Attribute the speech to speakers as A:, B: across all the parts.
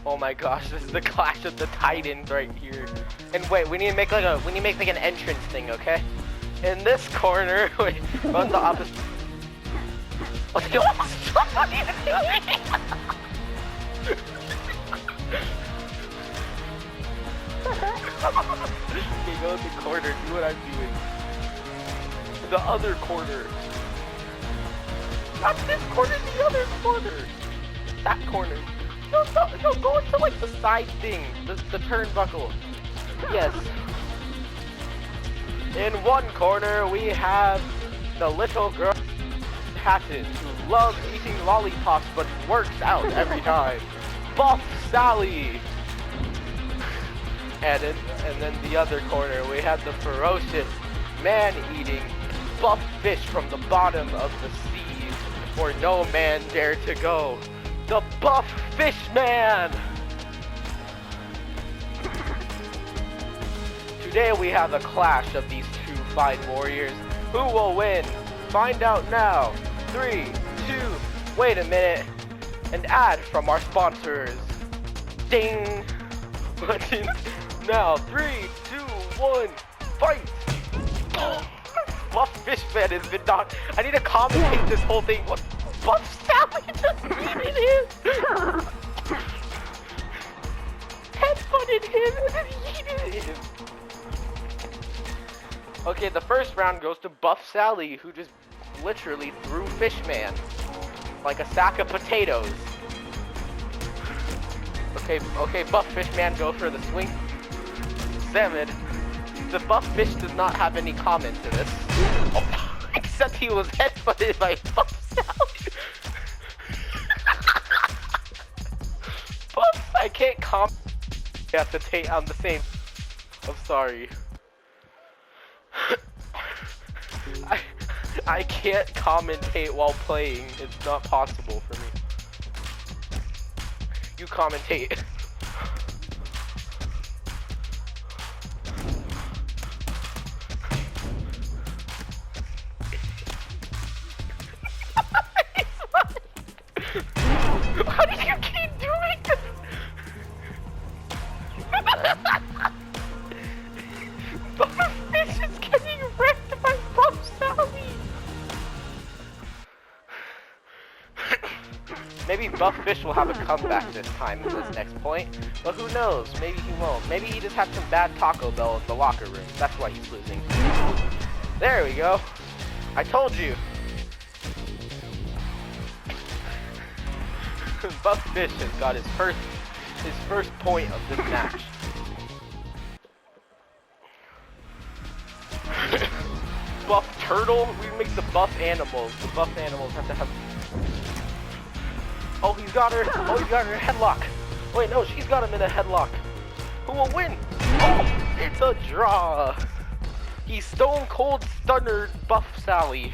A: Oh my gosh, this is the Clash of the Titans right here. And wait, we need to make like an entrance thing, okay? In this corner, wait, run the opposite. What are you doing? Okay, go in the corner, do what I'm doing. The other corner. Not this corner, the other corner. That corner. No, go into like the side thing, the turnbuckle. Yes. In one corner, we have the little girl, Hatton, who loves eating lollipops but works out every time. Buff Sally. And then the other corner, we have the ferocious, man-eating buff fish from the bottom of the seas, where no man dared to go. The Buff Fish Man! Today we have a clash of these two fine warriors. Who will win? Find out now. 3, 2, wait a minute. An ad from our sponsors. Ding! Now, 3, 2, 1, fight! Buff Fish Man has been knocked. I need to commentate this whole thing. What? Buff Sally just yeeted him! Headbutted him and then yeeted him! Okay, the first round goes to Buff Sally, who just literally threw Fishman like a sack of potatoes. Okay, Buff Fishman go for the swing. Salmon. The Buff Fish does not have any comment to this. Oh, except he was headbutted by Buff Sally. Buff, I can't comment. You have to take on the same. I'm sorry. I can't commentate while playing. It's not possible for me. You commentate. How did you keep doing this? Buff Fish is getting wrecked by Buff Sally. Maybe Buff Fish will have a comeback this time in this next point, but who knows? Maybe he won't. Maybe he just had some bad Taco Bell in the locker room. That's why he's losing. There we go. I told you. Buff Fish has got his first point of this match. Buff Turtle? We make the buff animals. The buff animals have to have... Oh, he's got her. Oh, he's got her in a headlock. Wait, no, she's got him in a headlock. Who will win? Oh, it's a draw. He stone cold stunnered Buff Sally.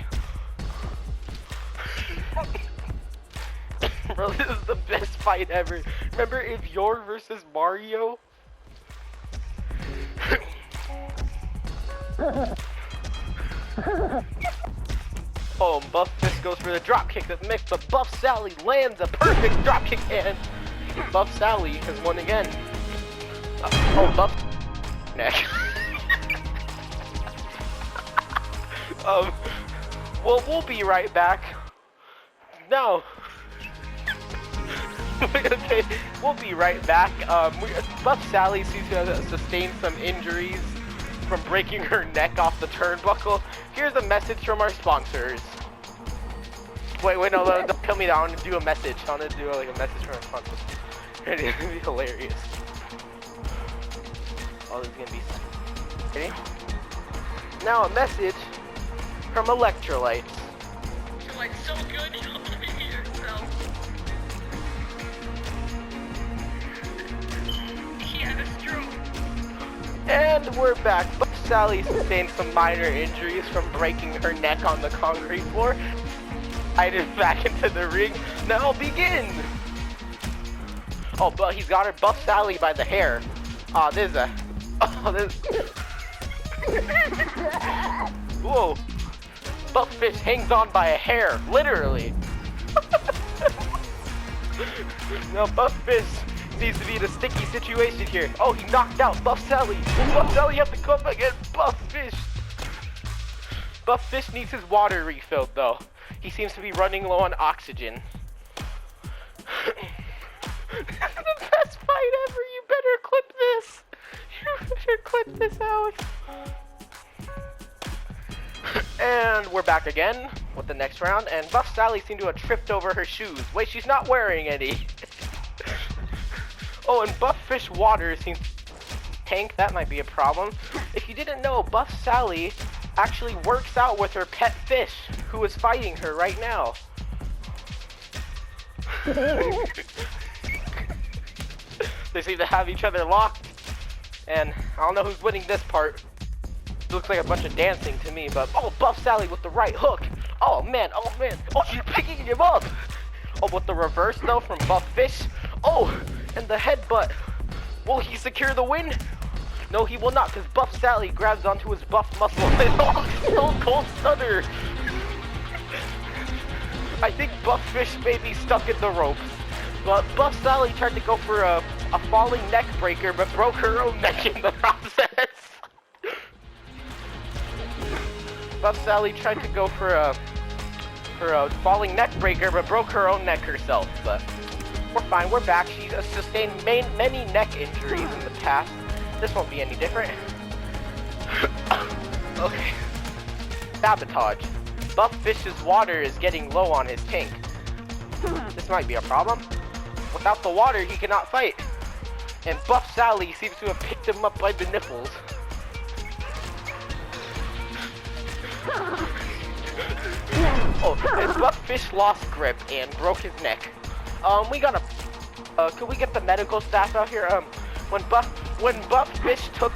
A: Bro, this is the best fight ever. Remember Eeyore versus Mario? Oh, Buff Fish goes for the dropkick that mixed, but Buff Sally lands a perfect dropkick, and Buff Sally has won again. Oh, Buff neck. Well, we'll be right back. No. Okay, we'll be right back. Buff Sally seems to have sustained some injuries from breaking her neck off the turnbuckle. Here's a message from our sponsors. Wait, no, don't tell me that. I want to do a message. I want to do like a message from our sponsors. It's gonna be hilarious. Oh, this is gonna be... Ready? Now a message from Electrolytes.
B: You're like so good, you don't believe it yourself. He had a stroke.
A: And we're back. Buff Sally sustained some minor injuries from breaking her neck on the concrete floor. Guided back into the ring. Now begin! Oh, but he's got her Buff Sally by the hair. Oh, there's a... Oh, there's... Whoa. Buff Fish hangs on by a hair, literally. Now Buff Fish Seems to be in a sticky situation here. Oh, he knocked out Buff Sally. Buff Sally has to come again. Buff Fish. Buff Fish needs his water refilled though. He seems to be running low on oxygen. This is the best fight ever. You better clip this. You better clip this out. And we're back again with the next round. And Buff Sally seemed to have tripped over her shoes. Wait, she's not wearing any. Oh, and Buff Fish water seems tank. That might be a problem. If you didn't know, Buff Sally actually works out with her pet fish, who is fighting her right now. They seem to have each other locked, and I don't know who's winning this part. It looks like a bunch of dancing to me, but oh, Buff Sally with the right hook. Oh man, oh man, oh, she's picking him up. Oh, with the reverse though from Buff Fish. Oh, and the headbutt. Will he secure the win? No, he will not, because Buff Sally grabs onto his buff muscle and Stone Cold Stunner. I think Buff Fish may be stuck in the ropes, but Buff Sally tried to go for a falling neck breaker, but broke her own neck in the process. Buff Sally tried to go for a falling neck breaker, but broke her own neck herself. But we're fine. We're back. She sustained many neck injuries in the past. This won't be any different. Okay. Sabotage. Buff Fish's water is getting low on his tank. This might be a problem. Without the water, he cannot fight. And Buff Sally seems to have picked him up by the nipples. Oh, and Buff Fish lost grip and broke his neck. We gotta. Could we get the medical staff out here? When Buff Fish took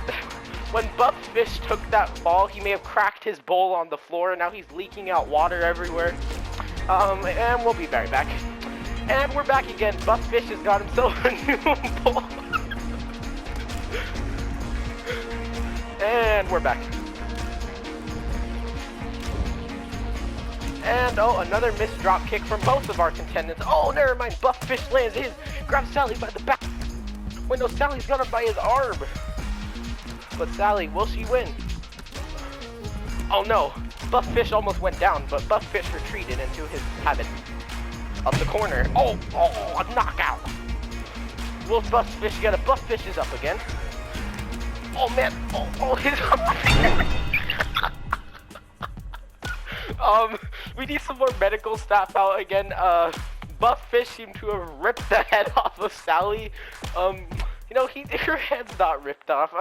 A: that fall, he may have cracked his bowl on the floor, and now he's leaking out water everywhere. And we'll be right back. And we're back again. Buff Fish has got himself a new bowl. And we're back. And oh, another missed drop kick from both of our contendants. Oh, never mind. Buff Fish lands his. Grabs Sally by the back. Wait, no, Sally's got him by his arm. But Sally, will she win? Oh no. Buff Fish almost went down, but Buff Fish retreated into his cabin. Up the corner. Oh, a knockout. Will Buff Fish get a Buff Fish is up again. Oh man. His we need some more medical staff out again. Buff Fish seemed to have ripped the head off of Sally. You know, her head's not ripped off.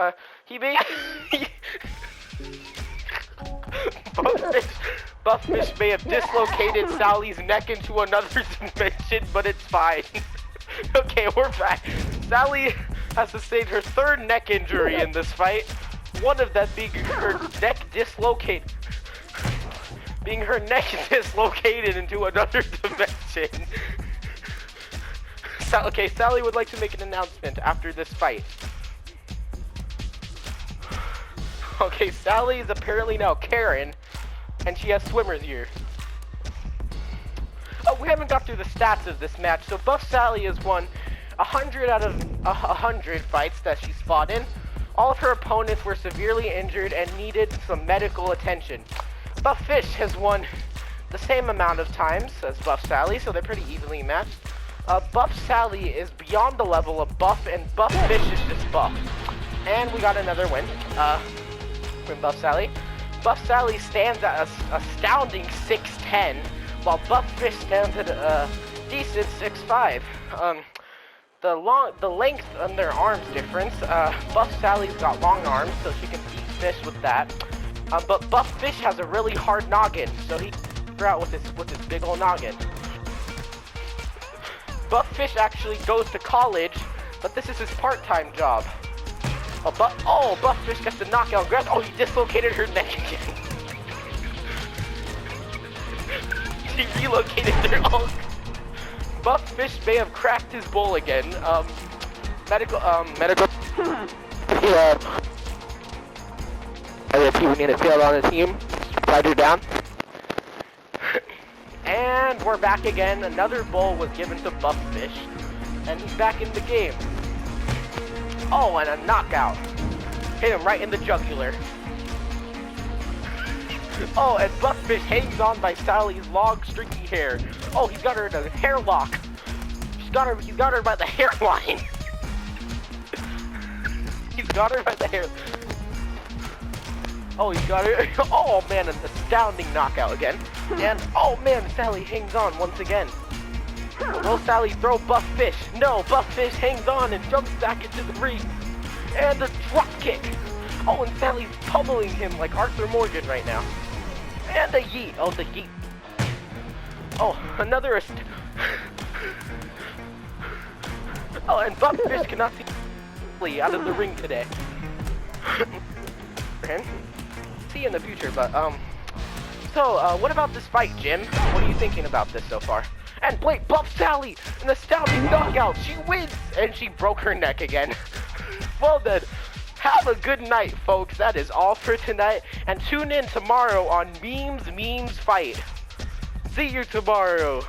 A: He may Buff Fish may have dislocated Sally's neck into another dimension, but it's fine. Okay, we're back. Sally has sustained her third neck injury in this fight. One of them being her neck dislocated. Into another dimension. Okay, Sally would like to make an announcement after this fight. Okay, Sally is apparently now Karen, and she has swimmer's ear. Oh, we haven't got through the stats of this match. So Buff Sally has won 100 out of 100 fights that she's fought in. All of her opponents were severely injured and needed some medical attention. Buff Fish has won the same amount of times as Buff Sally, so they're pretty evenly matched. Buff Sally is beyond the level of Buff, and Buff Fish is just Buff. And we got another win from Buff Sally. Buff Sally stands at a astounding 6'10", while Buff Fish stands at a decent 6'5". The length on their arms difference. Buff Sally's got long arms, so she can beat fish with that. But Buff Fish has a really hard noggin, so he can figure out with his big old noggin. Buff Fish actually goes to college, but this is his part-time job. Buff Fish gets the knockout grab. Oh, he dislocated her neck again. She relocated their own. Buff Fish may have cracked his bowl again. Medical. We need a field on the team. Fighter down. And we're back again. Another bowl was given to Buff Fish. And he's back in the game. Oh, and a knockout. Hit him right in the jugular. Oh, and Buckfish hangs on by Sally's long, streaky hair. Oh, he's got her in a hair lock. He's got her by the hairline. He's got her by the hair. Oh, he's got her. Oh, man, an astounding knockout again. And, oh, man, Sally hangs on once again. Will Sally throw Buckfish? No, Buckfish hangs on and jumps back into the ring. And a drop kick. Oh, and Sally's pummeling him like Arthur Morgan right now. And a yeet. Oh, the yeet. Oh, another. Oh, and Buckfish cannot see out of the ring today. See you in the future, but So, what about this fight, Jim? What are you thinking about this so far? And Blake buffs Sally! An astounding knockout! She wins! And she broke her neck again. Well then, have a good night, folks. That is all for tonight. And tune in tomorrow on Memes Fight. See you tomorrow.